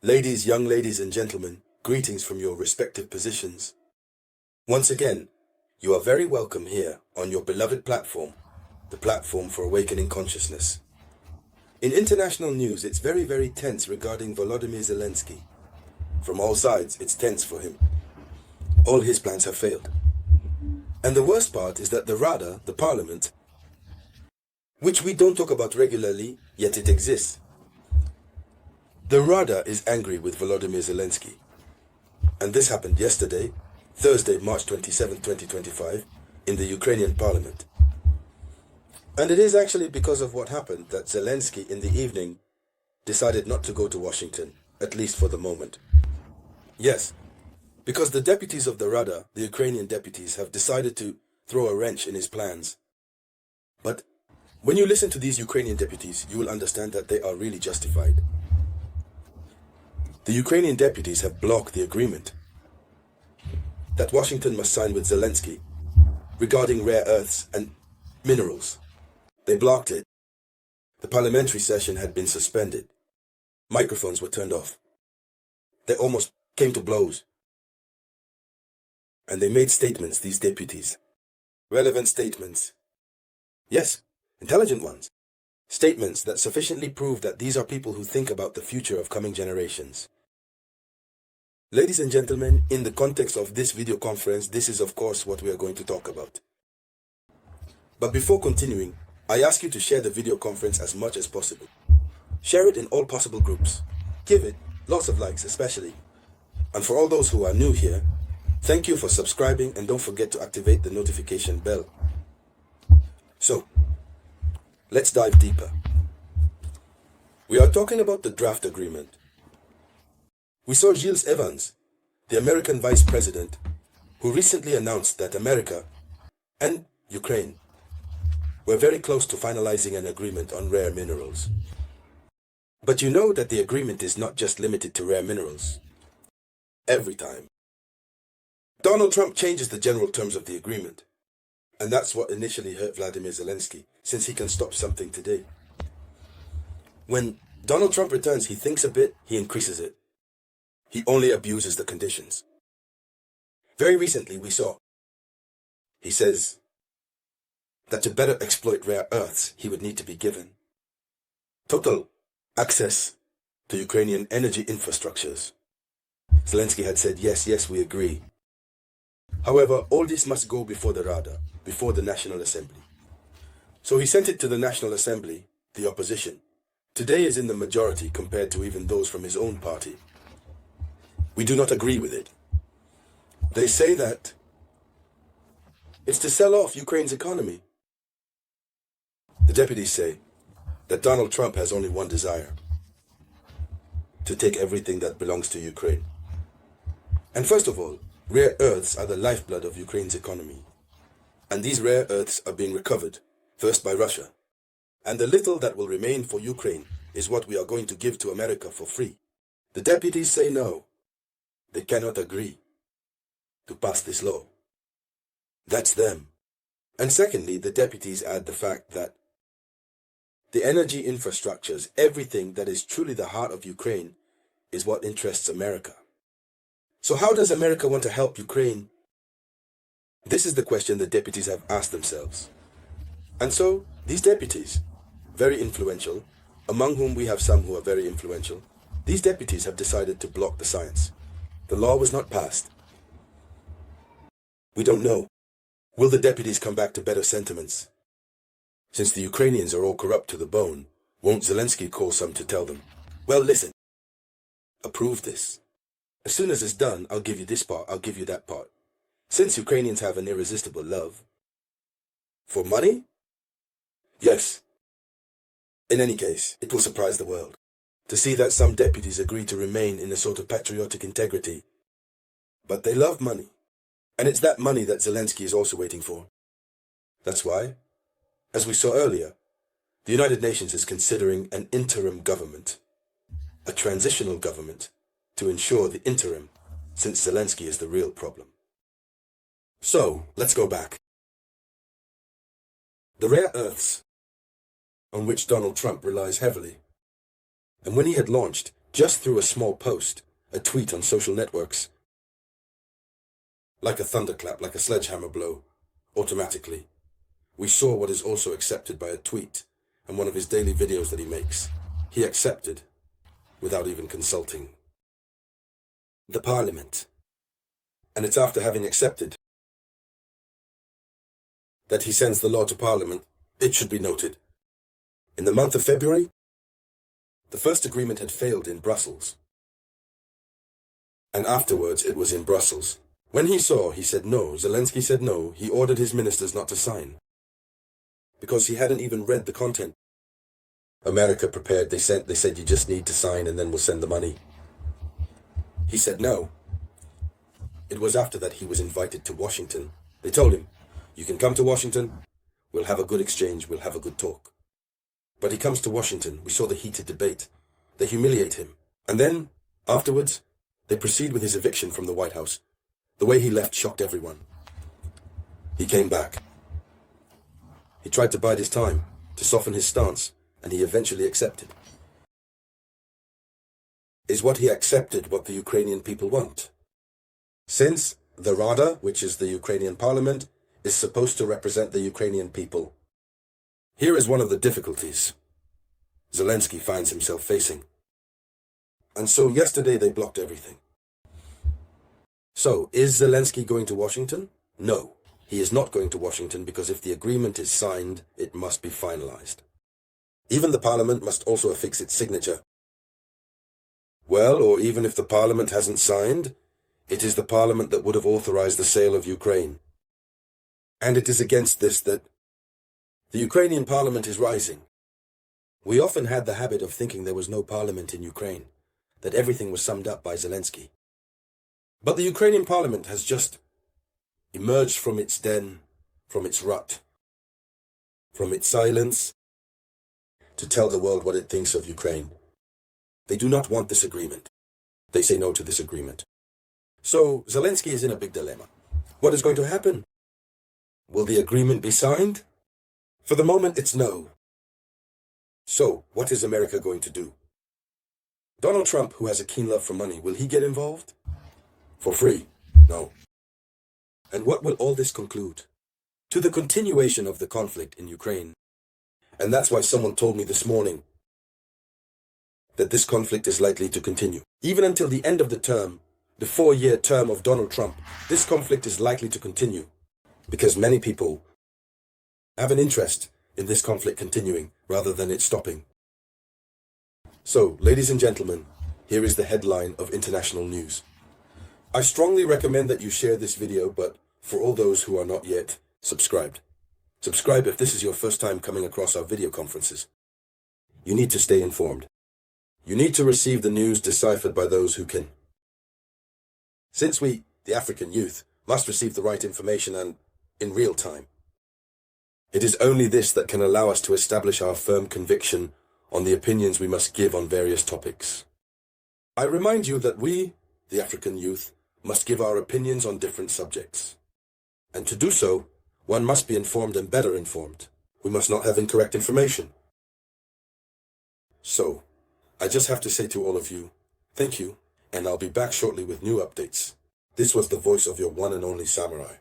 Young ladies and gentlemen, greetings from your respective positions. Once again, you are very welcome here on your beloved platform, the platform for awakening consciousness. In international news, it's very tense regarding Volodymyr Zelensky. From all sides, it's tense for him. All his plans have failed. And the worst part is that the Rada, the parliament, which we don't talk about regularly, yet it exists. The Rada is angry with Volodymyr Zelensky. And this happened yesterday, Thursday, March 27, 2025, in the Ukrainian parliament. And it is actually because of what happened that Zelensky in the evening decided not to go to Washington, at least for the moment. Yes, because the deputies of the Rada, the Ukrainian deputies, have decided to throw a wrench in his plans. But when you listen to these Ukrainian deputies, you will understand that they are really justified. The Ukrainian deputies have blocked the agreement that Washington must sign with Zelensky regarding rare earths and minerals. They blocked it. The parliamentary session had been suspended. Microphones were turned off. They almost came to blows. And they made statements, these deputies. Relevant statements. Yes, intelligent ones. Statements that sufficiently prove that these are people who think about the future of coming generations. Ladies and gentlemen, in the context of this video conference, this is of course what we are going to talk about. But before continuing, I ask you to share the video conference as much as possible. Share it in all possible groups. Give it lots of likes especially. And for all those who are new here, thank you for subscribing and don't forget to activate the notification bell. So, let's dive deeper. We are talking about the draft agreement. We saw Gilles Evans, the American vice president, who recently announced that America and Ukraine were very close to finalizing an agreement on rare minerals. But you know that the agreement is not just limited to rare minerals. Every time Donald Trump changes the general terms of the agreement. And that's what initially hurt Vladimir Zelensky, since he can stop something today. When Donald Trump returns, he thinks a bit, he increases it. He only abuses the conditions. Very recently we saw, he says that to better exploit rare earths, he would need to be given total access to Ukrainian energy infrastructures. Zelensky had said, yes, we agree. However, all this must go before the Rada, before the National Assembly. So he sent it to the National Assembly, the opposition. Today is in the majority compared to even those from his own party. We do not agree with it. They say that it's to sell off Ukraine's economy. The deputies say that Donald Trump has only one desire: to take everything that belongs to Ukraine. And first of all, rare earths are the lifeblood of Ukraine's economy. And these rare earths are being recovered, first by Russia. And the little that will remain for Ukraine is what we are going to give to America for free. The deputies say no. They cannot agree to pass this law. That's them. And secondly, the deputies add the fact that the energy infrastructures, everything that is truly the heart of Ukraine, is what interests America. So how does America want to help Ukraine? This is the question the deputies have asked themselves. And so, these deputies, very influential, among whom we have some who are very influential, these deputies have decided to block the science. The law was not passed. We don't know. Will the deputies come back to better sentiments? Since the Ukrainians are all corrupt to the bone, won't Zelensky call some to tell them, well, listen, approve this. As soon as it's done, I'll give you this part, I'll give you that part. Since Ukrainians have an irresistible love for money? Yes. In any case, it will surprise the world to see that some deputies agree to remain in a sort of patriotic integrity. But they love money. And it's that money that Zelensky is also waiting for. That's why, as we saw earlier, the United Nations is considering an interim government, a transitional government, to ensure the interim, since Zelensky is the real problem. So, let's go back. The rare earths, on which Donald Trump relies heavily, and when he had launched just through a small post, a tweet on social networks. Like a thunderclap, like a sledgehammer blow, automatically. We saw what is also accepted by a tweet and one of his daily videos that he makes. He accepted, without even consulting, the Parliament. And it's after having accepted that he sends the law to Parliament, it should be noted. In the month of February, the first agreement had failed in Brussels. And afterwards it was in Brussels. When he said no, Zelensky said no, he ordered his ministers not to sign. Because he hadn't even read the content. America prepared, they said you just need to sign and then we'll send the money. He said no. It was after that he was invited to Washington. They told him, you can come to Washington, we'll have a good exchange, we'll have a good talk. But he comes to Washington, we saw the heated debate. They humiliate him. And then, afterwards, they proceed with his eviction from the White House. The way he left shocked everyone. He came back. He tried to bide his time, to soften his stance, and he eventually accepted. Is what he accepted what the Ukrainian people want? Since the Rada, which is the Ukrainian parliament, is supposed to represent the Ukrainian people. Here is one of the difficulties Zelensky finds himself facing. And so yesterday they blocked everything. So, is Zelensky going to Washington? No, he is not going to Washington because if the agreement is signed, it must be finalized. Even the parliament must also affix its signature. Well, or even if the parliament hasn't signed, it is the parliament that would have authorized the sale of Ukraine. And it is against this that the Ukrainian parliament is rising. We often had the habit of thinking there was no parliament in Ukraine, that everything was summed up by Zelensky. But the Ukrainian parliament has just emerged from its den, from its rut, from its silence, to tell the world what it thinks of Ukraine. They do not want this agreement. They say no to this agreement. So Zelensky is in a big dilemma. What is going to happen? Will the agreement be signed? For the moment, it's no. So, what is America going to do? Donald Trump, who has a keen love for money, will he get involved? For free? No. And what will all this conclude? To the continuation of the conflict in Ukraine. And that's why someone told me this morning that this conflict is likely to continue. Even until the end of the term, the 4-year term of Donald Trump, this conflict is likely to continue. Because many people have an interest in this conflict continuing rather than it stopping. So, ladies and gentlemen, here is the headline of international news. I strongly recommend that you share this video, but for all those who are not yet subscribed, subscribe if this is your first time coming across our video conferences. You need to stay informed. You need to receive the news deciphered by those who can. Since we, the African youth, must receive the right information and in real time. It is only this that can allow us to establish our firm conviction on the opinions we must give on various topics. I remind you that we, the African youth, must give our opinions on different subjects. And to do so, one must be informed and better informed. We must not have incorrect information. So, I just have to say to all of you, thank you, and I'll be back shortly with new updates. This was the voice of your one and only Samurai.